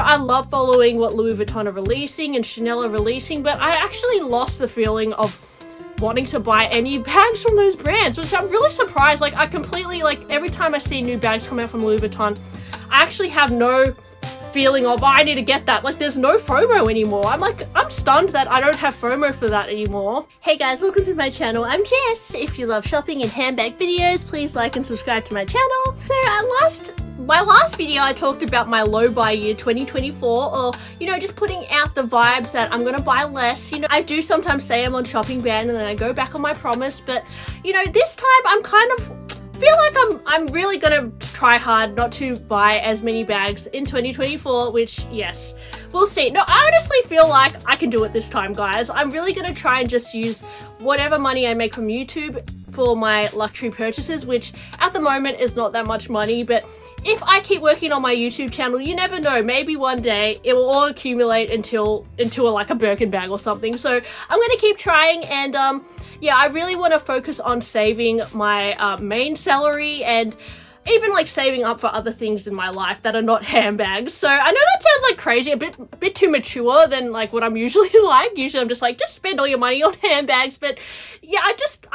I love following what Louis Vuitton are releasing and Chanel are releasing, but I actually lost the feeling of wanting to buy any bags from those brands, which I'm really surprised. Like, I completely, like, every time I see new bags come out from Louis Vuitton, I actually have no feeling of, oh, I need to get that. Like, there's no FOMO anymore. I'm stunned that I don't have FOMO for that anymore. Hey guys, welcome to my channel. I'm Jess. If you love shopping and handbag videos, please like and subscribe to my channel. So my last video I talked about my low buy year 2024, or, you know, just putting out the vibes that I'm gonna buy less. You know, I do sometimes say I'm on shopping ban and then I go back on my promise, but, you know, this time I'm kind of feel like I'm really gonna try hard not to buy as many bags in 2024, which, yes, we'll see. No, I honestly feel like I can do it this time, guys. I'm really gonna try and just use whatever money I make from YouTube for my luxury purchases, which at the moment is not that much money, but if I keep working on my YouTube channel, you never know, maybe one day it will all accumulate into like a Birkin bag or something. So I'm gonna keep trying, and yeah, I really want to focus on saving my main salary and even like saving up for other things in my life that are not handbags. So I know that sounds like crazy, a bit too mature than like what I'm usually like. Usually I'm just like, just spend all your money on handbags. But yeah, I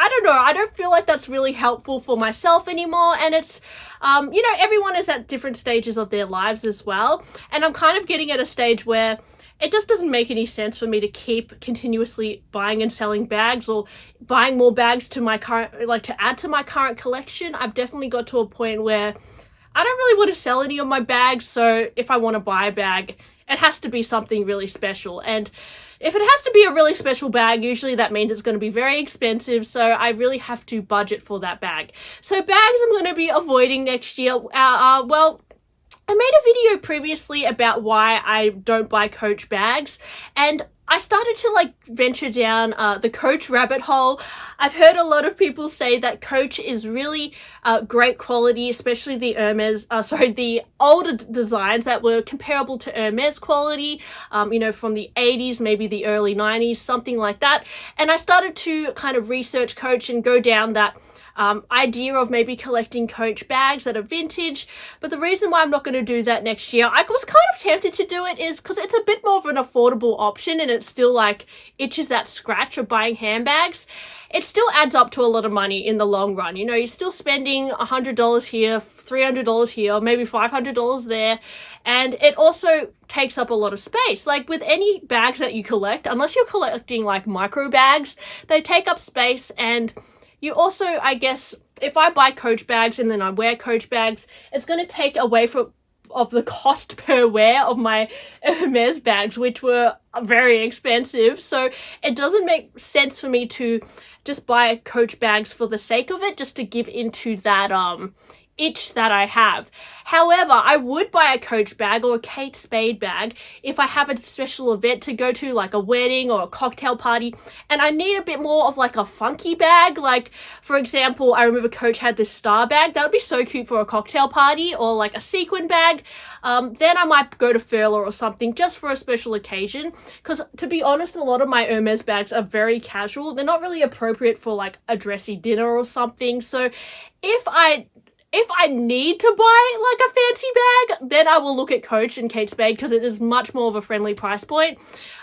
don't know. I don't feel like that's really helpful for myself anymore. And it's, you know, everyone is at different stages of their lives as well. And I'm kind of getting at a stage where it just doesn't make any sense for me to keep continuously buying and selling bags, or buying more bags to my current, like, to add to my current collection. I've definitely got to a point where I don't really want to sell any of my bags. So if I want to buy a bag, it has to be something really special. And if it has to be a really special bag, usually that means it's going to be very expensive. So I really have to budget for that bag. So bags I'm going to be avoiding next year. Well, I made a video previously about why I don't buy Coach bags, and I started to like venture down the Coach rabbit hole. I've heard a lot of people say that Coach is really great quality, especially the the older designs that were comparable to Hermes quality, you know, from the 80s, maybe the early 90s, something like that. And I started to kind of research Coach and go down that idea of maybe collecting Coach bags that are vintage. But the reason why I'm not going to do that next year, I was kind of tempted to do it, is because it's a bit more of an affordable option, and it still like itches that scratch of buying handbags. It still adds up to a lot of money in the long run. You know, you're still spending $100 here, $300 here, maybe $500 there, and it also takes up a lot of space. Like with any bags that you collect, unless you're collecting like micro bags, they take up space. And you also, I guess, if I buy Coach bags and then I wear Coach bags, it's going to take away of the cost per wear of my Hermes bags, which were very expensive. So it doesn't make sense for me to just buy Coach bags for the sake of it, just to give into that itch that I have. However, I would buy a Coach bag or a Kate Spade bag if I have a special event to go to, like a wedding or a cocktail party, and I need a bit more of like a funky bag. Like, for example, I remember Coach had this star bag that would be so cute for a cocktail party, or like a sequin bag. Then I might go to Furler or something just for a special occasion, because to be honest, a lot of my Hermes bags are very casual. They're not really appropriate for like a dressy dinner or something. So if I need to buy like a fancy bag, then I will look at Coach and Kate Spade, because it is much more of a friendly price point.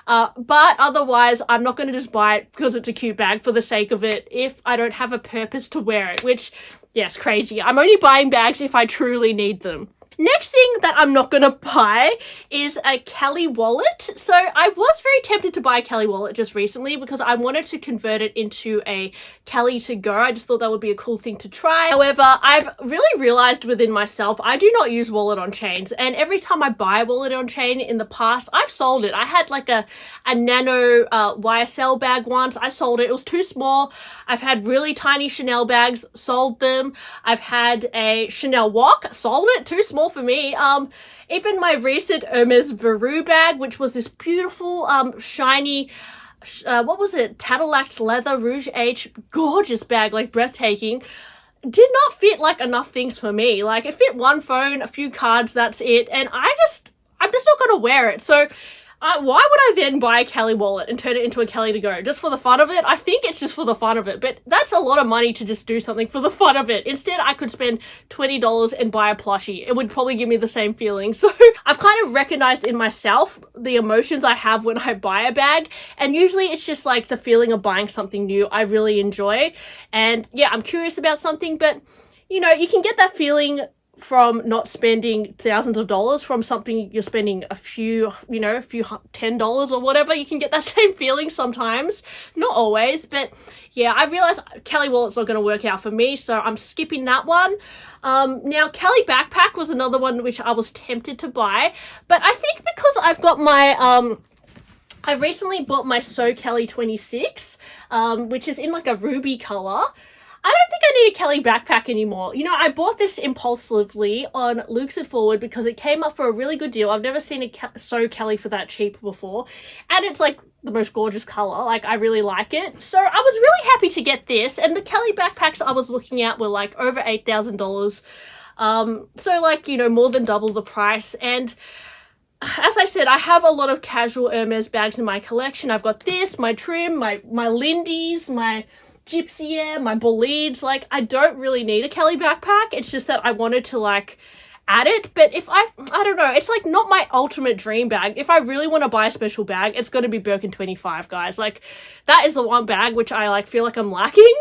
But otherwise, I'm not going to just buy it because it's a cute bag for the sake of it if I don't have a purpose to wear it, which, yes, crazy. I'm only buying bags if I truly need them. Next thing that I'm not going to buy is a Kelly wallet. So I was very tempted to buy a Kelly wallet just recently because I wanted to convert it into a Kelly to go. I just thought that would be a cool thing to try. However, I've really realized within myself, I do not use wallet on chains. And every time I buy a wallet on chain in the past, I've sold it. I had like a nano YSL bag once. I sold it. It was too small. I've had really tiny Chanel bags, sold them. I've had a Chanel walk, sold it, too small for me. Even my recent Hermes Veru bag, which was this beautiful shiny what was it, Tadillac leather Rouge H, gorgeous bag, like breathtaking, did not fit like enough things for me. Like, it fit one phone, a few cards, that's it, and I'm just not gonna wear it. So Why would I then buy a Kelly wallet and turn it into a Kelly to go? Just for the fun of it? I think it's just for the fun of it, but that's a lot of money to just do something for the fun of it. Instead, I could spend $20 and buy a plushie. It would probably give me the same feeling. So I've kind of recognized in myself the emotions I have when I buy a bag, and usually it's just like the feeling of buying something new I really enjoy. And yeah, I'm curious about something, but you know, you can get that feeling from not spending thousands of dollars from something you're spending a few $10 or whatever. You can get that same feeling sometimes, not always, but yeah, I realized Kelly wallet's not going to work out for me, so I'm skipping that one. Now Kelly backpack was another one which I was tempted to buy, but I think because I've got my I recently bought my So Kelly 26, which is in like a ruby color. I don't think I need a Kelly backpack anymore. You know, I bought this impulsively on Luke's It Forward because it came up for a really good deal. I've never seen a So Kelly for that cheap before. And it's like the most gorgeous color. Like, I really like it. So I was really happy to get this. And the Kelly backpacks I was looking at were like over $8,000. So like, you know, more than double the price. And as I said, I have a lot of casual Hermes bags in my collection. I've got this, my Trim, my Lindy's, my Gypsy Air, my Bolides. Like, I don't really need a Kelly backpack. It's just that I wanted to like add it. But if I don't know, it's like not my ultimate dream bag. If I really want to buy a special bag, it's got to be Birkin 25, guys. Like, that is the one bag which I like feel like I'm lacking,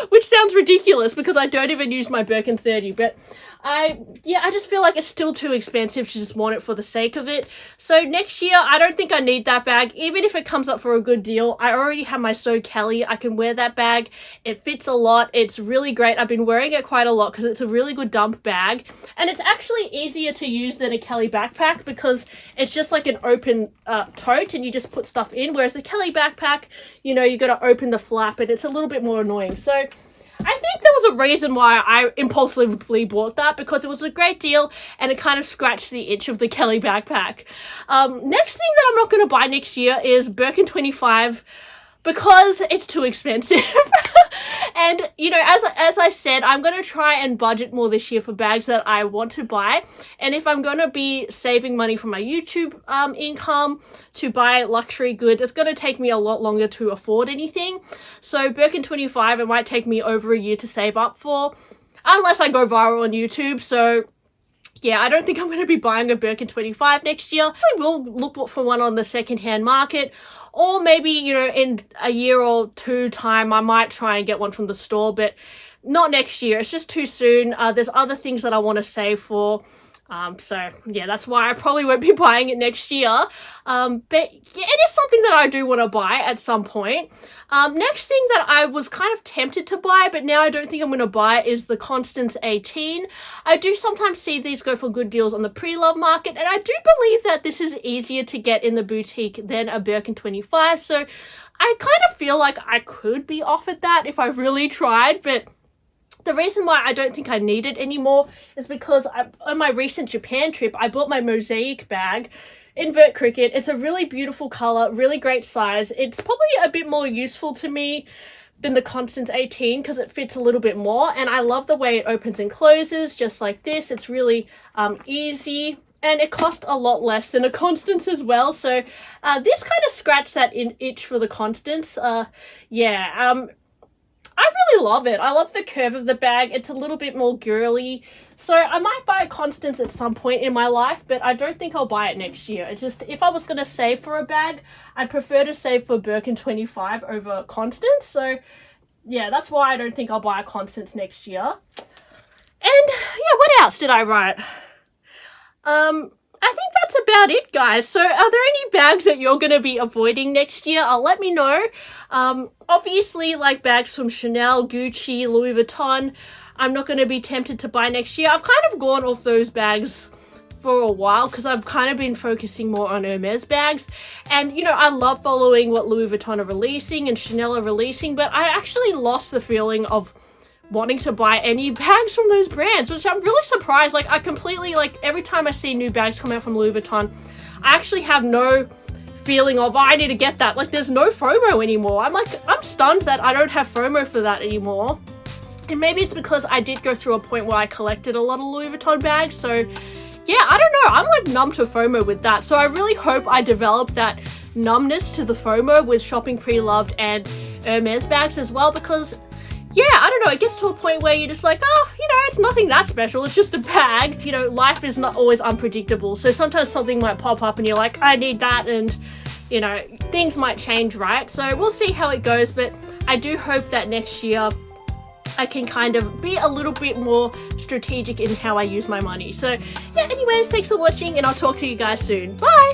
which sounds ridiculous because I don't even use my Birkin 30, but I just feel like it's still too expensive to just want it for the sake of it. So next year, I don't think I need that bag. Even if it comes up for a good deal, I already have my So Kelly. I can wear that bag. It fits a lot. It's really great. I've been wearing it quite a lot because it's a really good dump bag. And it's actually easier to use than a Kelly backpack because it's just like an open tote and you just put stuff in. Whereas the Kelly backpack, you know, you got to open the flap and it's a little bit more annoying. So I think there was a reason why I impulsively bought that, because it was a great deal and it kind of scratched the itch of the Kelly backpack. Next thing that I'm not going to buy next year is Birkin 25 because it's too expensive. And, you know, as I said, I'm going to try and budget more this year for bags that I want to buy. And if I'm going to be saving money from my YouTube income to buy luxury goods, it's going to take me a lot longer to afford anything. So Birkin 25, it might take me over a year to save up for, unless I go viral on YouTube. So yeah, I don't think I'm going to be buying a Birkin 25 next year. I will look for one on the secondhand market, or maybe, you know, in a year or two time, I might try and get one from the store, but not next year. It's just too soon. There's other things that I want to save for. So yeah, that's why I probably won't be buying it next year. But yeah, it is something that I do want to buy at some point. Next thing that I was kind of tempted to buy, but now I don't think I'm going to buy, is the Constance 18. I do sometimes see these go for good deals on the pre-love market, and I do believe that this is easier to get in the boutique than a Birkin 25. So I kind of feel like I could be offered that if I really tried, but the reason why I don't think I need it anymore is because on my recent Japan trip, I bought my Mosaic bag in Vert Cricket. It's a really beautiful color, really great size. It's probably a bit more useful to me than the Constance 18 because it fits a little bit more, and I love the way it opens and closes just like this. It's really easy, and it cost a lot less than a Constance as well. So this kind of scratched that itch for the Constance. I really love it. I love the curve of the bag. It's a little bit more girly. So I might buy a Constance at some point in my life, but I don't think I'll buy it next year. It's just, if I was going to save for a bag, I'd prefer to save for Birkin 25 over Constance. So yeah, that's why I don't think I'll buy a Constance next year. And yeah, what else did I write? I think that's about it, guys. So are there any bags that you're going to be avoiding next year? Let me know. Obviously, like bags from Chanel, Gucci, Louis Vuitton, I'm not going to be tempted to buy next year. I've kind of gone off those bags for a while because I've kind of been focusing more on Hermes bags. And, you know, I love following what Louis Vuitton are releasing and Chanel are releasing, but I actually lost the feeling of wanting to buy any bags from those brands, which I'm really surprised. Like, I completely, like, every time I see new bags come out from Louis Vuitton, I actually have no feeling of, oh, I need to get that. Like, there's no FOMO anymore. I'm stunned that I don't have FOMO for that anymore. And maybe it's because I did go through a point where I collected a lot of Louis Vuitton bags, so yeah, I don't I'm like numb to FOMO with that. So I really hope I develop that numbness to the FOMO with shopping pre-loved and Hermes bags as well, because yeah, I don't know, it gets to a point where you're just like, oh, you know, it's nothing that special, it's just a bag. You know, life is not always unpredictable, so sometimes something might pop up and you're like, I need that, and you know, things might change, right? So we'll see how it goes, but I do hope that next year I can kind of be a little bit more strategic in how I use my money. So yeah, anyways, thanks for watching, and I'll talk to you guys soon. Bye!